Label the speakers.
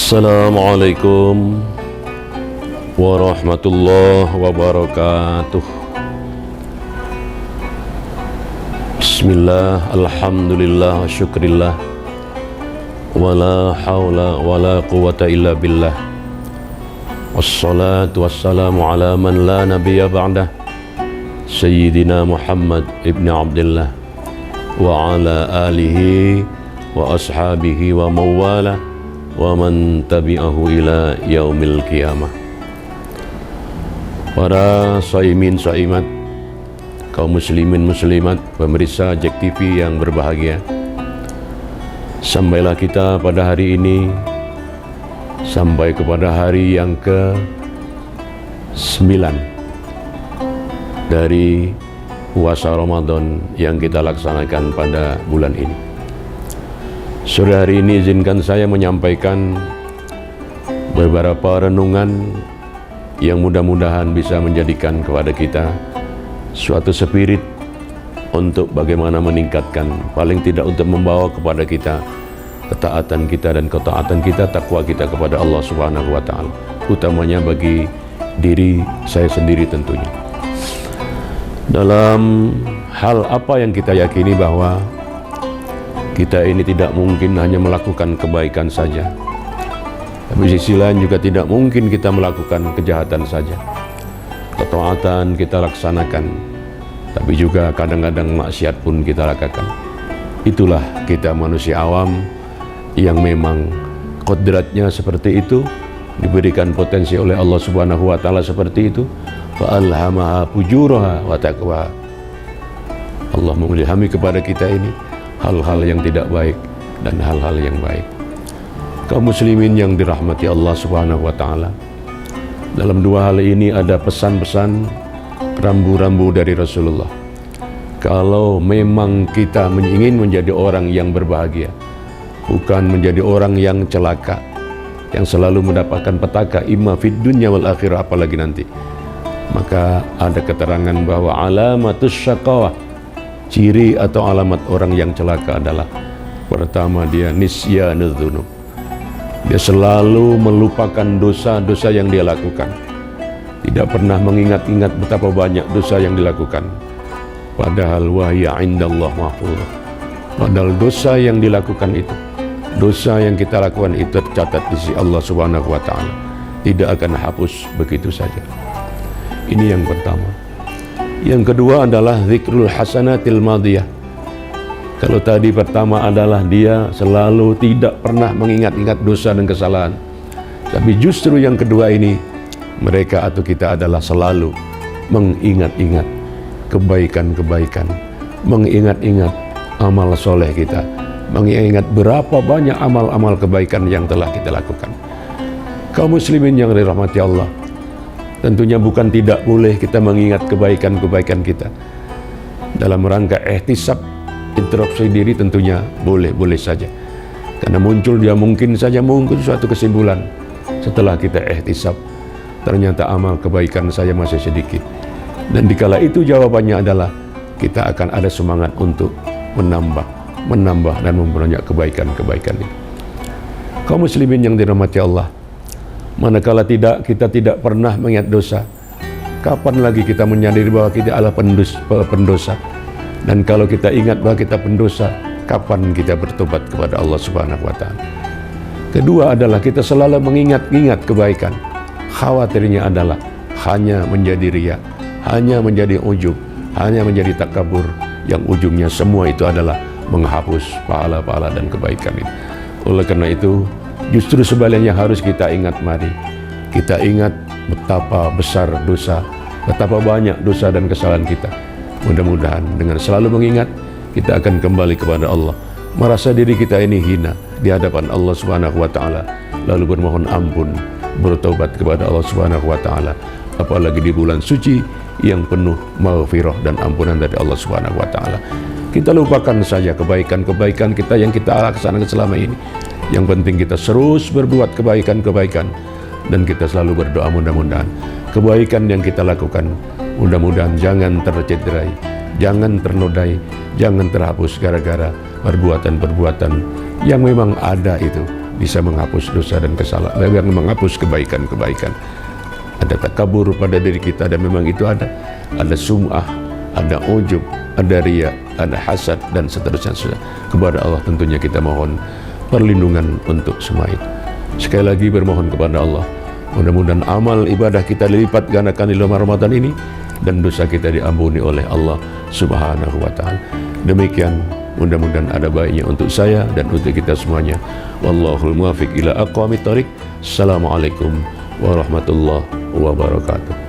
Speaker 1: Assalamualaikum warahmatullahi wabarakatuh. Bismillah, alhamdulillah, syukrillah, wala hawla wala quwata illa billah. Wassalatu wassalamu ala man la nabiyya ba'dah, Sayyidina Muhammad ibn Abdullah wa ala alihi wa ashabihi wa mawala wa man tabi'ahu ila yaumil qiyamah. Para shaimin shaimat, kaum muslimin muslimat, pemirsa JEK TV yang berbahagia, sampailah kita pada hari ini sampai kepada hari yang ke-9 dari puasa Ramadan yang kita laksanakan pada bulan ini. Sore hari ini izinkan saya menyampaikan beberapa renungan yang mudah-mudahan bisa menjadikan kepada kita suatu spirit untuk bagaimana meningkatkan, paling tidak untuk membawa kepada kita ketaatan kita dan ketaatan kita, takwa kita kepada Allah Subhanahu wa Ta'ala, utamanya bagi diri saya sendiri tentunya. Dalam hal apa yang kita yakini bahwa kita ini tidak mungkin hanya melakukan kebaikan saja, tapi sisi lain juga tidak mungkin kita melakukan kejahatan saja. Ketaatan kita laksanakan, tapi juga kadang-kadang maksiat pun kita lakukan. Itulah kita manusia awam yang memang kodratnya seperti itu, diberikan potensi oleh Allah Subhanahu wa Ta'ala seperti itu. Fa alhamaha fujuraha wa taqwa. Allah mengilhami kepada kita ini hal-hal yang tidak baik dan hal-hal yang baik. Kaum muslimin yang dirahmati Allah Subhanahu wa Ta'ala, dalam dua hal ini ada pesan-pesan rambu-rambu dari Rasulullah. Kalau memang kita ingin menjadi orang yang berbahagia, bukan menjadi orang yang celaka, yang selalu mendapatkan petaka imma fid dunya wal akhirah, apalagi nanti, maka ada keterangan bahwa alamatus syaqawah, ciri atau alamat orang yang celaka adalah, pertama, dia nisyanud dzunub. Dia selalu melupakan dosa-dosa yang dia lakukan, tidak pernah mengingat-ingat betapa banyak dosa yang dilakukan, padahal wahya indallah mahfuzah. Padahal dosa yang dilakukan itu, dosa yang kita lakukan itu tercatat di sisi Allah Subhanahu wa Ta'ala, tidak akan hapus begitu saja. Ini yang pertama. Yang kedua adalah zikrul hasanatil madiyah. Kalau tadi pertama adalah dia selalu tidak pernah mengingat-ingat dosa dan kesalahan, tapi justru yang kedua ini, mereka atau kita adalah selalu mengingat-ingat kebaikan-kebaikan, mengingat-ingat amal soleh kita, mengingat berapa banyak amal-amal kebaikan yang telah kita lakukan. Kaum muslimin yang dirahmati Allah, tentunya bukan tidak boleh kita mengingat kebaikan-kebaikan kita. Dalam rangka ihtisab, introspeksi diri, tentunya boleh-boleh saja. Karena mungkin saja suatu kesimpulan setelah kita ihtisab, ternyata amal kebaikan saya masih sedikit. Dan dikala itu jawabannya adalah kita akan ada semangat untuk menambah dan memperbanyak kebaikan-kebaikan itu. Kaum muslimin yang dirahmati Allah, manakala kita tidak pernah mengingat dosa, kapan lagi kita menyadari bahwa kita adalah pendosa? Dan kalau kita ingat bahwa kita pendosa, kapan kita bertobat kepada Allah Subhanahu wa Ta'ala? Kedua adalah kita selalu mengingat-ingat kebaikan. Khawatirnya adalah hanya menjadi riya, hanya menjadi ujub, hanya menjadi takabur, yang ujungnya semua itu adalah menghapus pahala-pahala dan kebaikan itu. Oleh karena itu, justru sebaliknya harus kita ingat, mari kita ingat betapa besar dosa, betapa banyak dosa dan kesalahan kita. Mudah-mudahan dengan selalu mengingat, kita akan kembali kepada Allah, merasa diri kita ini hina di hadapan Allah Subhanahu wa Ta'ala, lalu bermohon ampun, bertobat kepada Allah Subhanahu wa Ta'ala, apalagi di bulan suci yang penuh maghfirah dan ampunan dari Allah Subhanahu wa Ta'ala. Kita lupakan saja kebaikan-kebaikan kita yang kita laksanakan selama ini. Yang penting kita terus berbuat kebaikan-kebaikan, dan kita selalu berdoa mudah-mudahan kebaikan yang kita lakukan mudah-mudahan jangan tercederai, jangan ternodai, jangan terhapus gara-gara perbuatan-perbuatan yang memang ada itu bisa menghapus dosa dan kesalahan, yang menghapus kebaikan-kebaikan. Ada takabur pada diri kita, dan memang itu ada sum'ah, ada ujub, ada riya, ada hasad, dan seterusnya. Kepada Allah tentunya kita mohon perlindungan untuk semua itu. Sekali lagi bermohon kepada Allah, mudah-mudahan amal ibadah kita dilipat gandakan di dalam Ramadan ini, dan dosa kita diampuni oleh Allah Subhanahu wa ta'ala. Demikian, mudah-mudahan ada baiknya untuk saya dan untuk kita semuanya. Wallahul muwaffiq ila aqwamit thoriq. Assalamualaikum warahmatullahi wabarakatuh.